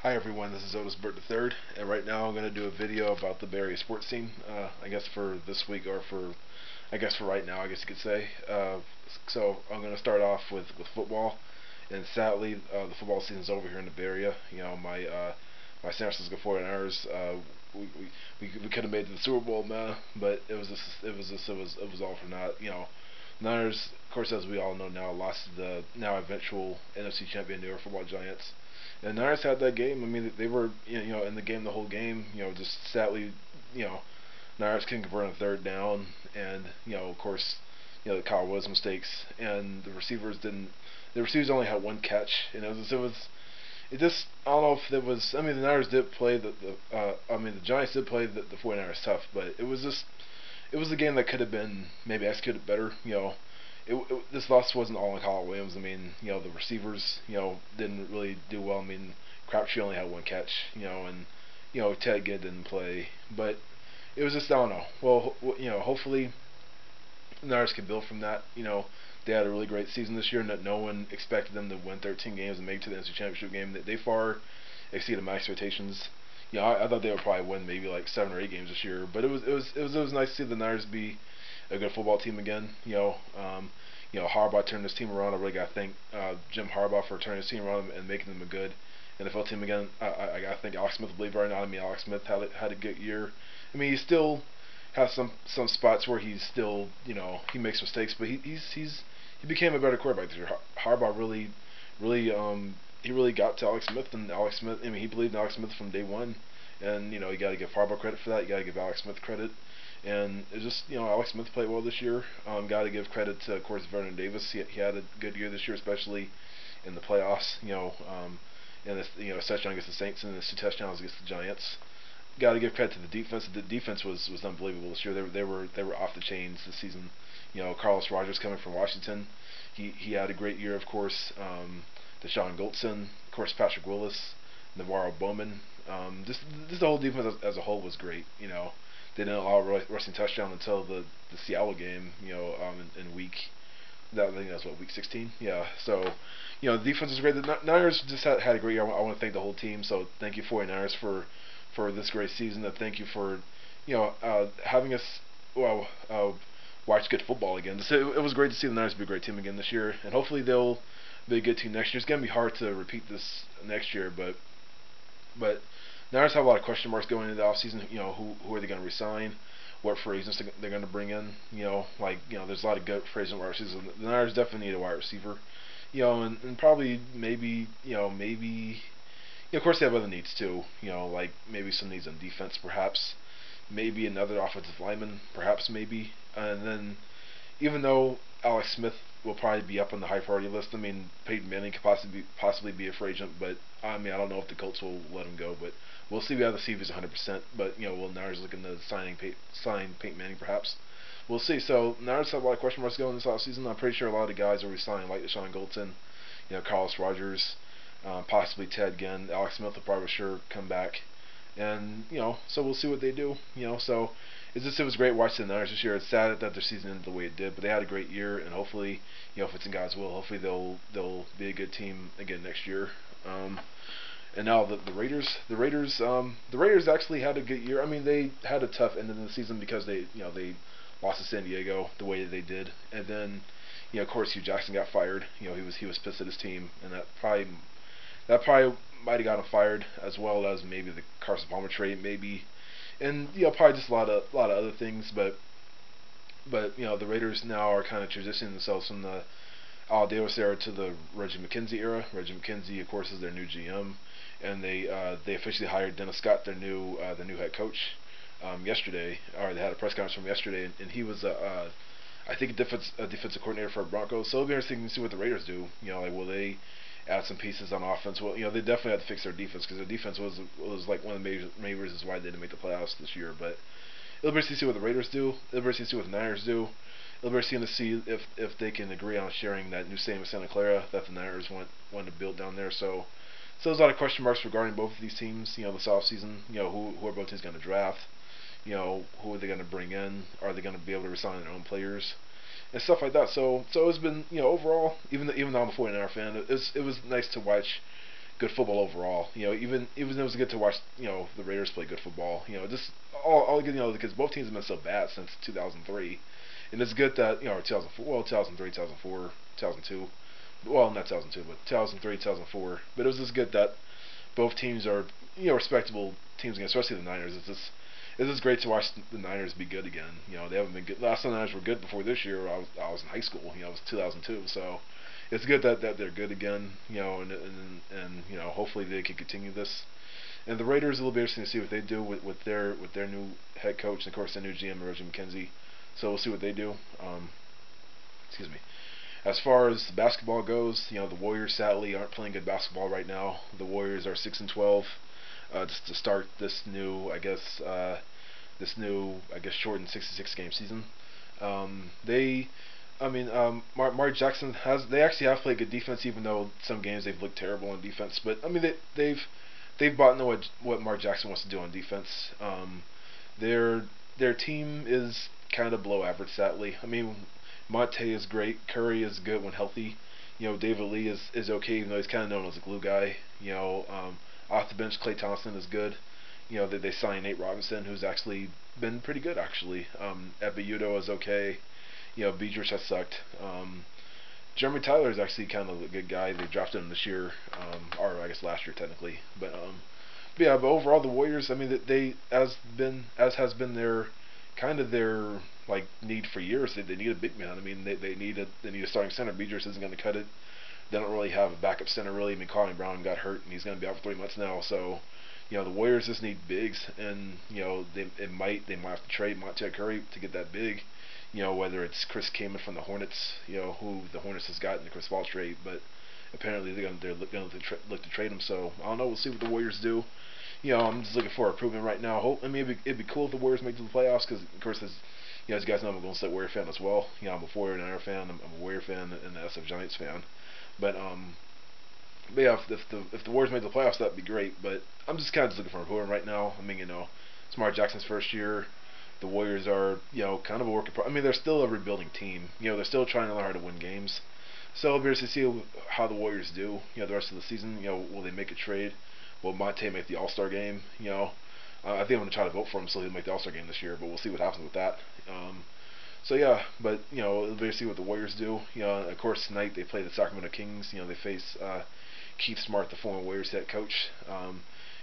Hi everyone, this is Otis Burt III, and right now I'm going to do a video about the Bay Area sports scene, I guess for this week, or I guess for right now, I guess you could say. So I'm going to start off with football, and sadly, the football season's over here in the Bay Area. My San Francisco 49ers, we, we could have made it to the Super Bowl, man, but it was all for naught. Niners, of course, as we all know now, lost to the now eventual NFC champion New York Football Giants. And the Niners had that game. I mean, they were in the game the whole game. Just sadly, you know, Niners couldn't convert on third down, and of course, the Kyle Williams mistakes, and the receivers didn't. The receivers only had one catch, and it just I don't know if it was. I mean, the Niners did play the Giants did play the 49ers tough, but it was a game that could have been maybe executed better. This loss wasn't all on Kyle Williams. I mean, the receivers, didn't really do well. I mean, Crabtree only had one catch, and Ted Ginn didn't play, but it was just I don't know. Well, hopefully the Niners can build from that. They had a really great season this year, and that no one expected them to win 13 games and make it to the NFC Championship game. They far exceeded my expectations. I thought they would probably win maybe like 7 or 8 games this year, but it was nice to see the Niners be a good football team again. Harbaugh turned this team around. I really got to thank Jim Harbaugh for turning his team around and making them a good NFL team again. I got to thank Alex Smith, believe it or not. I mean, Alex Smith had a good year. I mean, he still has some spots where he's still he makes mistakes, but he became a better quarterback this year. Harbaugh really got to Alex Smith, and Alex Smith. I mean, he believed in Alex Smith from day one, and you got to give Harbaugh credit for that. You got to give Alex Smith credit. And it's just, Alex Smith played well this year. Got to give credit to, of course, Vernon Davis. He had a good year this year, especially in the playoffs. And this, his touchdown against the Saints and his 2 touchdowns against the Giants. Got to give credit to the defense. The defense was unbelievable this year. They were off the chains this season. Carlos Rogers coming from Washington. He had a great year, of course. Deshaun Goldson, of course, Patrick Willis, Navarro Bowman. Just the whole defense as a whole was great. They didn't allow a rushing touchdown until the Seattle game, in week. I think that's week 16. Yeah. So, the defense is great. The Niners just had a great year. I want to thank the whole team. So thank you 49ers for this great season. And thank you for having us watch good football again. It was great to see the Niners be a great team again this year, and hopefully they'll be a good team next year. It's gonna be hard to repeat this next year, but Niners have a lot of question marks going into the offseason. Who are they going to resign? What free agents they're going to bring in? There's a lot of good free agent wide receivers. The Niners definitely need a wide receiver. And probably maybe. Of course, they have other needs too. Like maybe some needs on defense, perhaps. Maybe another offensive lineman, perhaps maybe. And then, even though Alex Smith will probably be up on the high priority list. I mean, Peyton Manning could possibly be a free agent, but I mean, I don't know if the Colts will let him go. But we'll see. We have to see if he's 100%. But will Niners looking to sign Peyton Manning perhaps? We'll see. So Niners have a lot of question marks going this offseason. I'm pretty sure a lot of the guys are resigning, like Deshaun Goldson, Carlos Rogers, possibly Ted Ginn. Alex Smith will probably sure come back, and so we'll see what they do. So it was great watching the Niners this year. It's sad that their season ended the way it did, but they had a great year, and hopefully, if it's in God's will, hopefully they'll be a good team again next year. And now the Raiders actually had a good year. I mean, they had a tough end of the season because they lost to San Diego the way that they did, and then of course Hugh Jackson got fired. He was pissed at his team, and that probably might have got him fired, as well as maybe the Carson Palmer trade, maybe, and probably just a lot of other things. But the Raiders now are kind of transitioning themselves from the Al Davis era to the Reggie McKenzie era. Reggie McKenzie, of course, is their new GM, and they officially hired Dennis Scott, their new head coach, yesterday. Or they had a press conference from yesterday, and he was I think a defensive coordinator for Broncos. So it'll be interesting to see what the Raiders do. Will they add some pieces on offense? Well, they definitely had to fix their defense, because their defense was like one of the main reasons why they didn't make the playoffs this year. But it'll be interesting to see what the Raiders do. It'll be interesting to see what the Niners do. It'll be interesting to see if they can agree on sharing that new stadium in Santa Clara that the Niners want to build down there. So there's a lot of question marks regarding both of these teams. This offseason, who are both teams going to draft? Who are they going to bring in? Are they going to be able to resign their own players? And stuff like that. So it's been, overall, even though I'm a 49er fan, it was nice to watch good football overall. Even though it was good to watch, the Raiders play good football. Just all good, because both teams have been so bad since 2003, and it's good that 2004, well 2003, 2004, 2002, well not 2002, but 2003, 2004. But it was just good that both teams are respectable teams again, especially the Niners. It's just great to watch the Niners be good again. They haven't been good. Last time the Niners were good before this year, I was in high school. It was 2002. So it's good that they're good again. And hopefully they can continue this. And the Raiders, it'll be interesting to see what they do with their new head coach and of course their new GM Reggie McKenzie. So we'll see what they do. Excuse me. As far as basketball goes, the Warriors sadly aren't playing good basketball right now. The Warriors are 6-12. Just to start this new, shortened 66 game season. Mark Jackson they actually have played good defense, even though some games they've looked terrible on defense. But I mean, they've bought into what Mark Jackson wants to do on defense. Their team is kind of below average, sadly. I mean, Monte is great, Curry is good when healthy. David Lee is okay, even though he's kind of known as a glue guy. Off the bench, Klay Thompson is good. They signed Nate Robinson, who's actually been pretty good, actually. Ebiudo is okay. Beatrice has sucked. Jeremy Tyler is actually kind of a good guy. They drafted him this year, or I guess last year technically. But overall the Warriors, I mean, they as has been their like need for years. They need a big man. I mean, they need a starting center. Beatrice isn't going to cut it. They don't really have a backup center really. I mean, Colin Brown got hurt and he's going to be out for 3 months now. So, the Warriors just need bigs, and they might have to trade Monte Curry to get that big. Whether it's Chris Kaman from the Hornets, who the Hornets has gotten the Chris Paul trade, but apparently they're going to look to trade him. So I don't know. We'll see what the Warriors do. I'm just looking for improvement right now. It'd be cool if the Warriors make it to the playoffs, because of course, as you guys know, I'm a Golden State Warrior fan as well. I'm a 49er fan. I'm a Warrior fan and an SF Giants fan. But yeah, if the Warriors made the playoffs, that'd be great. But I'm just kind of looking for improvement right now. I mean, it's Mark Jackson's first year. The Warriors are, kind of a work in progress. I mean, they're still a rebuilding team. They're still trying to learn how to win games. So it'll be interesting to see how the Warriors do, the rest of the season. Will they make a trade? Will Monte make the All-Star game? I think I'm going to try to vote for him so he'll make the All-Star game this year, but we'll see what happens with that. So yeah, but it'll be interesting to see what the Warriors do. Of course tonight they play the Sacramento Kings. They face Keith Smart, the former Warriors head coach.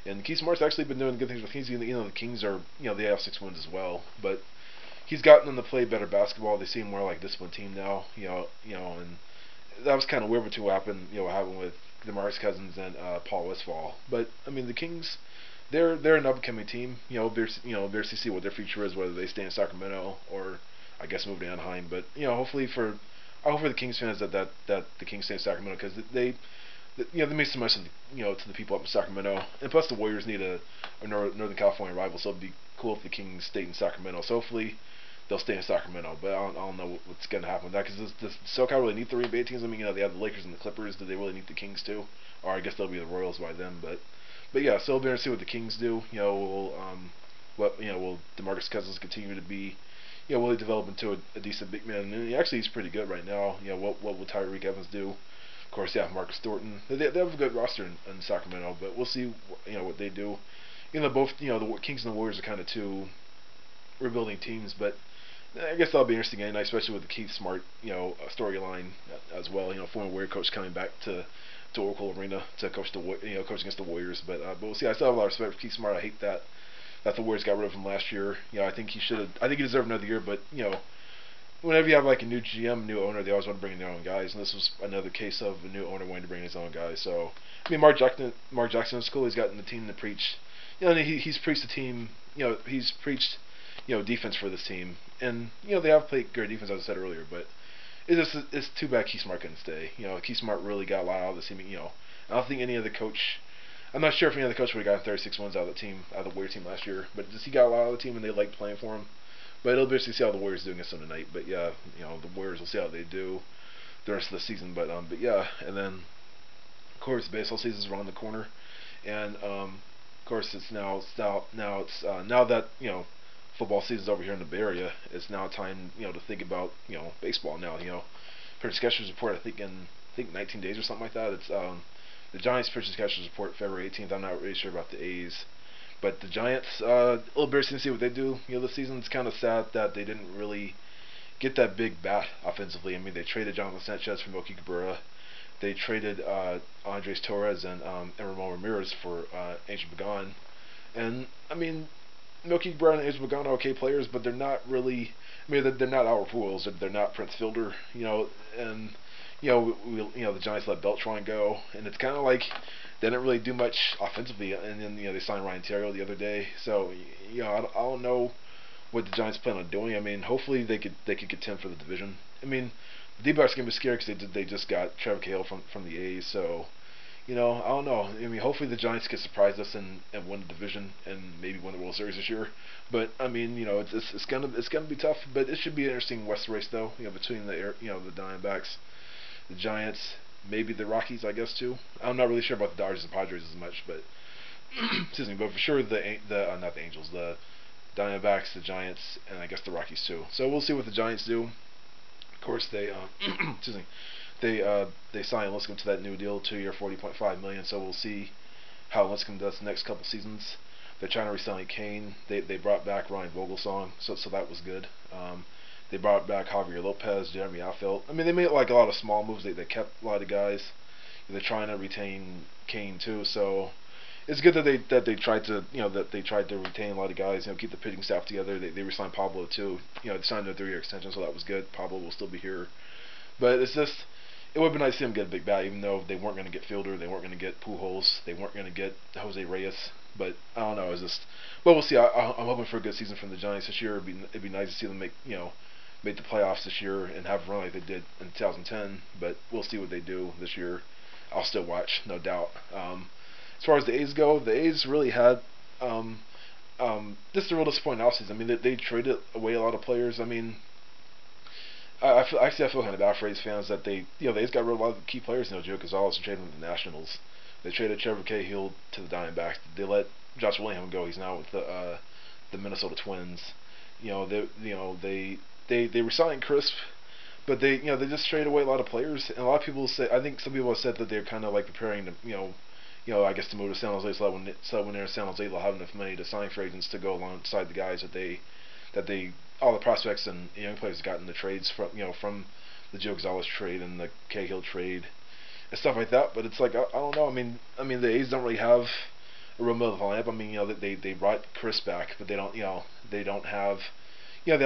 And Keith Smart's actually been doing good things with the Kings. The Kings are, they have 6 wins as well, but he's gotten them to play better basketball. They seem more like a disciplined team now. And that was kind of weird to what happened with DeMarcus Cousins and Paul Westphal. But I mean, the Kings, they're an upcoming team. Bears to see what their future is, whether they stay in Sacramento or I guess move to Anaheim. But hopefully I hope for the Kings fans that the Kings stay in Sacramento, because they mean so much to the people up in Sacramento, and plus the Warriors need a Northern California rival, so it'd be cool if the Kings stayed in Sacramento. So hopefully they'll stay in Sacramento, but I don't know what's going to happen with that, because does SoCal really need 3 NBA teams? I mean, they have the Lakers and the Clippers. Do they really need the Kings too? Or I guess they'll be the Royals by then. But yeah, so it'll be interesting to see what the Kings do. Will DeMarcus Cousins continue to be, will he develop into a decent big man? And actually, he's pretty good right now. What will Tyreek Evans do? Of course, yeah, Marcus Thornton. They have a good roster in Sacramento, but we'll see, what they do. Both, the Kings and the Warriors are kind of two rebuilding teams, but I guess that'll be interesting, and especially with the Keith Smart, storyline as well. Former Warrior coach coming back to Oracle Arena to coach coach against the Warriors. But we'll see. I still have a lot of respect for Keith Smart. I hate that the Warriors got rid of him last year. I think he should have. I think he deserved another year, but whenever you have like a new GM, new owner, they always want to bring in their own guys, and this was another case of a new owner wanting to bring in his own guys. So, I mean, Mark Jackson is cool. He's gotten the team to preach. And he's preached the team. He's preached, defense for this team, and they have played great defense, as I said earlier. But it's too bad Keith Smart couldn't stay. Keith Smart really got a lot out of this team. I don't think any other coach. I'm not sure if any other coach would have gotten 36 wins out of the Warriors team last year, but he got a lot out of the team, and they liked playing for him. But it'll be interesting to see how the Warriors do against them tonight. But yeah, the Warriors will see how they do the rest of the season. But yeah, and then of course baseball season's around the corner, and of course it's now that football season's over here in the Bay Area. It's now time to think about baseball now. Per Skechers report, I think 19 days or something like that. It's The Giants pitchers catchers report February 18th. I'm not really sure about the A's. But the Giants, a little embarrassing to see what they do. This season. It's kind of sad that they didn't really get that big bat offensively. I mean, they traded Jonathan Sanchez for Melky Cabrera. They traded Andres Torres and Ramon Ramirez for Angel Pagan. And, I mean, Melky Cabrera and Angel Pagan are okay players, but they're not really. I mean, they're not Albert Pujols. They're not Prince Fielder. And the Giants let Beltran go, and it's kind of like they didn't really do much offensively. And then they signed Ryan Theriot the other day. So I don't know what the Giants plan on doing. I mean, hopefully they could contend for the division. I mean, the D-backs gonna be scared because they just got Trevor Cahill from the A's. So I don't know. I mean, hopefully the Giants can surprise us and win the division and maybe win the World Series this year. But I mean, it's gonna be tough. But it should be an interesting West race though. Between the Diamondbacks, the Giants, maybe the Rockies, I guess too. I'm not really sure about the Dodgers and Padres as much, but excuse me. But for sure the not the Angels, the Diamondbacks, the Giants, and I guess the Rockies too. So we'll see what the Giants do. Of course, they excuse me, they signed Lincecum to that new deal, 2-year, $40.5 million. So we'll see how Lincecum does the next couple seasons. They're trying to re-sign Kane. They brought back Ryan Vogelsong, so that was good. They brought back Javier Lopez, Jeremy Outfield. I mean, they made like a lot of small moves. They kept a lot of guys. They're trying to retain Kane too. So it's good that they tried to retain a lot of guys. Keep the pitching staff together. They re-signed Pablo too. They signed a 3-year extension, so that was good. Pablo will still be here, but it would be nice to see him get a big bat, even though they weren't going to get Fielder, they weren't going to get Pujols, they weren't going to get Jose Reyes. But I don't know. Well, we'll see. I'm hoping for a good season from the Giants this year. It'd be nice to see them make the playoffs this year and have a run like they did in 2010. But we'll see what they do this year. I'll still watch, no doubt. As far as the A's go, the A's really had this is a real disappointing offseason. I mean, they traded away a lot of players. I mean, I feel kind of bad for A's fans that the A's got rid of a lot of key players. Joe Gonzalez traded him to the Nationals. They traded Trevor Cahill to the Diamondbacks. They let Josh Willingham go. He's now with the Minnesota Twins. They resigned Crisp, but they just traded away a lot of players. And a lot of people say, I think some people have said that they're kind of like preparing to I guess to move to San Jose, so when they're in San Jose, they'll have enough money to sign free agents to go alongside the guys that they all the prospects and young players got in the trades from the Joe Gonzalez trade and the Cahill trade and stuff like that. But it's like I don't know. I mean the A's don't really have a real middle of the lineup. I mean they brought Chris back, but they don't have they